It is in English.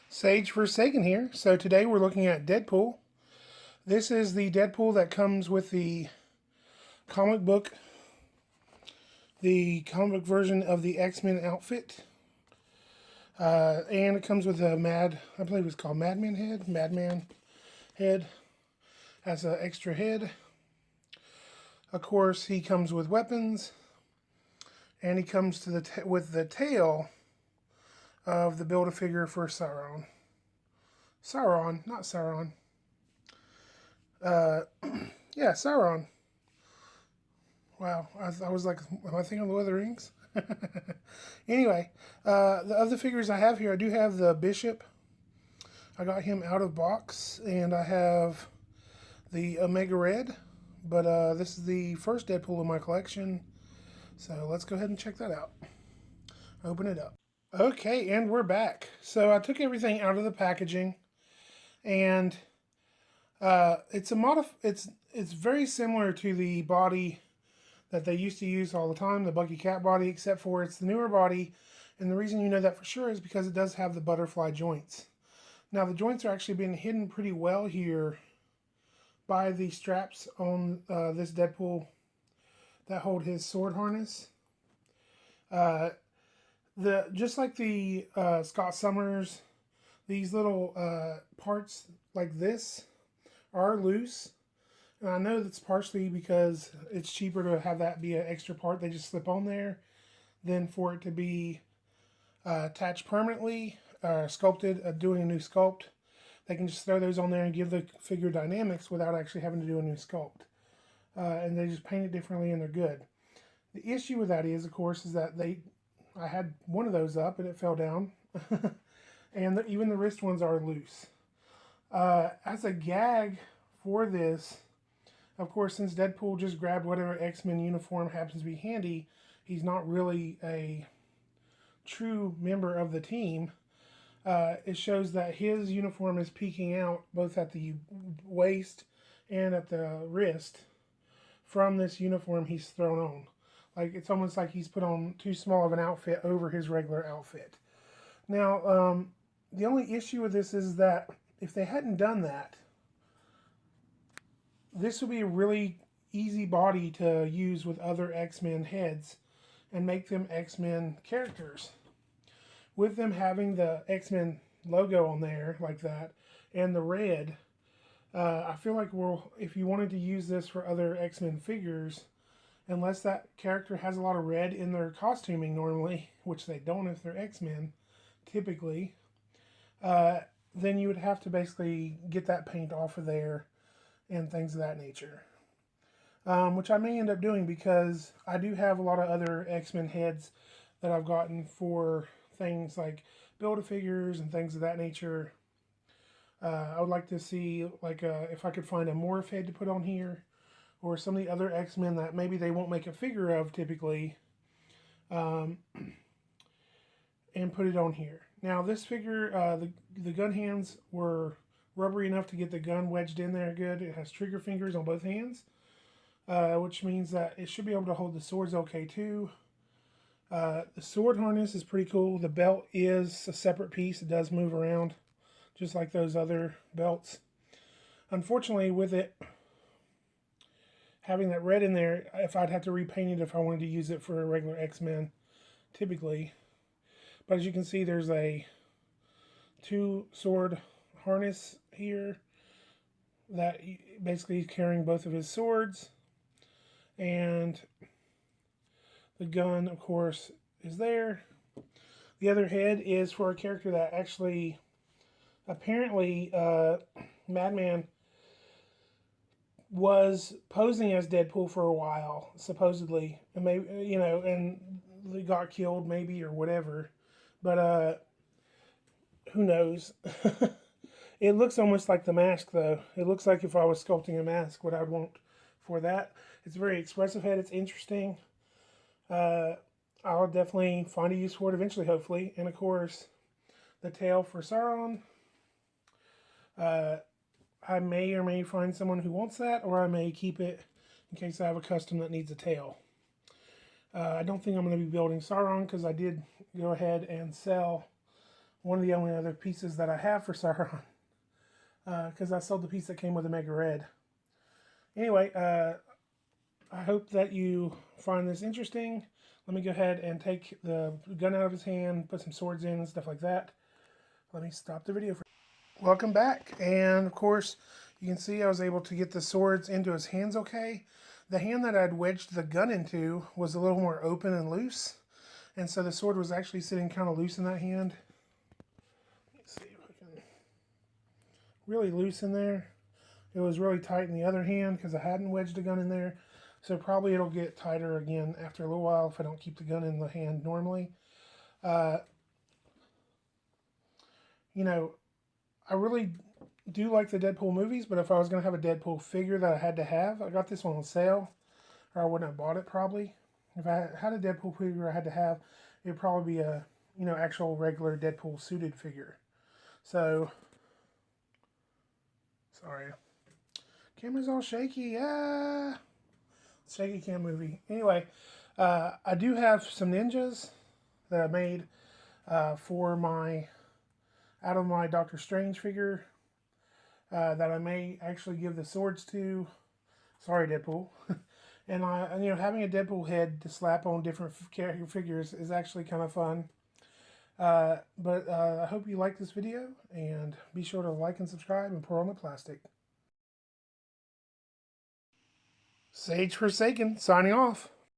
Sage Forsaken here. So today we're looking at Deadpool. This is the Deadpool that comes with comic book, the comic book version of the Xmen outfit. And it comes with I believe it's called Madman head. Has an extra head. Of course, he comes with weapons. And he comes to with the tail of the Build-A-Figure for Sauron. Sauron, not Sauron. Uh, yeah, Sauron. Wow, I was like, am I thinking of Lord of the Rings? Anyway, the other figures I have here, I do have the Bishop. I got him out of box, and I have the Omega Red. But this is the first Deadpool in my collection, so let's go ahead and check that out. Open it up. Okay, and we're back. So I took everything out of the packaging, and it's very similar to the body that they used to use all the time, the Bucky Cat body, except for it's the newer body. And the reason you know that for sure is because it does have the butterfly joints. Now the joints are actually being hidden pretty well here by the straps on this Deadpool that hold his sword harness. Just like the Scott Summers, these little parts like this are loose. And I know that's partially because it's cheaper to have that be an extra part they just slip on there than for it to be attached permanently, sculpted, doing a new sculpt. They can just throw those on there and give the figure dynamics without actually having to do a new sculpt. And they just paint it differently and they're good. The issue with that is, of course, is that I had one of those up and it fell down. And even the wrist ones are loose. As a gag for this, of course, since Deadpool just grabbed whatever X-Men uniform happens to be handy, he's not really a true member of the team. It shows that his uniform is peeking out both at the waist and at the wrist from this uniform he's thrown on. Like, it's almost like he's put on too small of an outfit over his regular outfit. Now, the only issue with this is that if they hadn't done that, this would be a really easy body to use with other X-Men heads and make them X-Men characters. With them having the X-Men logo on there like that and the red, I feel like if you wanted to use this for other X-Men figures, unless that character has a lot of red in their costuming normally, which they don't if they're X-Men typically, then you would have to basically get that paint off of there and things of that nature. Which I may end up doing because I do have a lot of other X-Men heads that I've gotten for things like Build-A-Figures and things of that nature. I would like to see if I could find a Morph head to put on here, or some of the other X-Men that maybe they won't make a figure of typically, and put it on here. Now this figure, the gun hands were rubbery enough to get the gun wedged in there good. It has trigger fingers on both hands, which means that it should be able to hold the swords okay too. The sword harness is pretty cool. The belt is a separate piece. It does move around just like those other belts. Unfortunately, with it having that red in there, if I'd have to repaint it if I wanted to use it for a regular X-Men typically. But as you can see, there's a 2-sword harness here that basically is carrying both of his swords, and the gun, of course, is there. The other head is for a character that actually, apparently, Madman was posing as Deadpool for a while, supposedly, and maybe and they got killed, maybe, or whatever. But who knows? It looks almost like the mask, though. It looks like if I was sculpting a mask, what I'd want for that. It's a very expressive head. It's interesting. I'll definitely find a use for it eventually, hopefully. And, of course, the tail for Sauron. I may or may find someone who wants that, or I may keep it in case I have a custom that needs a tail. I don't think I'm going to be building Sauron because I did go ahead and sell one of the only other pieces that I have for Sauron. Because I sold the piece that came with the Mega Red. Anyway, I hope that you find this interesting. Let me go ahead and take the gun out of his hand, put some swords in and stuff like that. Let me stop the video. Welcome back. And of course, you can see I was able to get the swords into his hands okay. The hand that I'd wedged the gun into was a little more open and loose. And so the sword was actually sitting kind of loose in that hand. Let's see if I can really loose in there. It was really tight in the other hand because I hadn't wedged the gun in there. So probably it'll get tighter again after a little while if I don't keep the gun in the hand normally. You know, I really do like the Deadpool movies, but if I was going to have a Deadpool figure that I had to have, I got this one on sale, or I wouldn't have bought it probably. If I had a Deadpool figure I had to have, it would probably be a, actual regular Deadpool suited figure. So, sorry. Camera's all shaky. Shaky cam movie. Anyway, I do have some ninjas that I made for my, out of my Doctor Strange figure that I may actually give the swords to. Sorry, Deadpool. And having a Deadpool head to slap on different character figures is actually kind of fun. But I hope you like this video, and be sure to like and subscribe and pour on the plastic. Sage Forsaken, signing off.